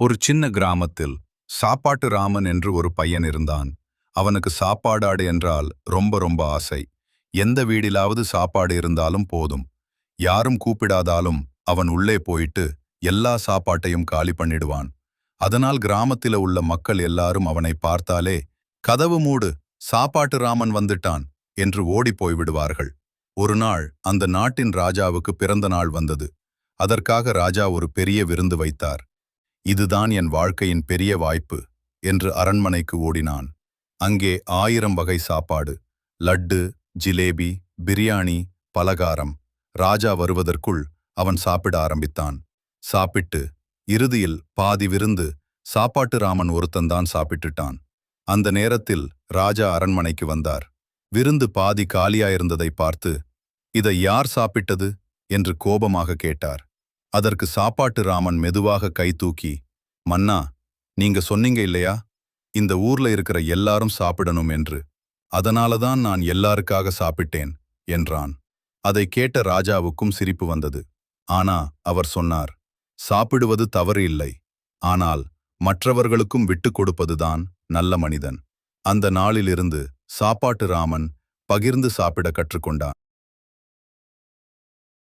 ஒரு சின்ன கிராமத்தில் சாப்பாட்டு ராமன் என்று ஒரு பையன் இருந்தான். அவனுக்கு சாப்பாடாடு என்றால் ரொம்ப ரொம்ப ஆசை. எந்த வீடிலாவது சாப்பாடு இருந்தாலும் போதும். யாரும் கூப்பிடாதாலும் அவன் உள்ளே போயிட்டு எல்லா சாப்பாட்டையும் காலி பண்ணிடுவான். அதனால் கிராமத்தில உள்ள மக்கள் எல்லாரும் அவனை பார்த்தாலே, கதவு மூடு, சாப்பாட்டு ராமன் வந்துட்டான் என்று ஓடி போய்விடுவார்கள். ஒரு நாள் அந்த நாட்டின் ராஜாவுக்கு பிறந்த நாள் வந்தது. அதற்காக ராஜா ஒரு பெரிய விருந்து வைத்தார். இதுதான் என் வாழ்க்கையின் பெரிய வாய்ப்பு என்று அரண்மனைக்கு ஓடினான். அங்கே 1000 வகை சாப்பாடு, லட்டு, ஜிலேபி, பிரியாணி, பலகாரம். ராஜா வருவதற்குள் அவன் சாப்பிட ஆரம்பித்தான். சாப்பிட்டு இறுதியில் பாதி விருந்து சாப்பாட்டு ராமன் ஒருத்தன்தான் சாப்பிட்டுட்டான். அந்த நேரத்தில் ராஜா அரண்மனைக்கு வந்தார். விருந்து பாதி காலியாயிருந்ததை பார்த்து, இதை யார் சாப்பிட்டது என்று கோபமாக கேட்டார். அதற்கு சாப்பாட்டு ராமன் மெதுவாக கை தூக்கி, மன்னா, நீங்க சொன்னீங்க இல்லையா, இந்த ஊர்ல இருக்கிற எல்லாரும் சாப்பிடணும் என்று. அதனாலதான் நான் எல்லாருக்காக சாப்பிட்டேன் என்றான். அதை கேட்ட ராஜாவுக்கும் சிரிப்பு வந்தது. ஆனா அவர் சொன்னார், சாப்பிடுவது தவறு இல்லை, ஆனால் மற்றவர்களுக்கும் விட்டுக் கொடுப்பதுதான் நல்ல மனிதன். அந்த நாளிலிருந்து சாப்பாட்டு ராமன் பகிர்ந்து சாப்பிட கற்றுக்கொண்டான்.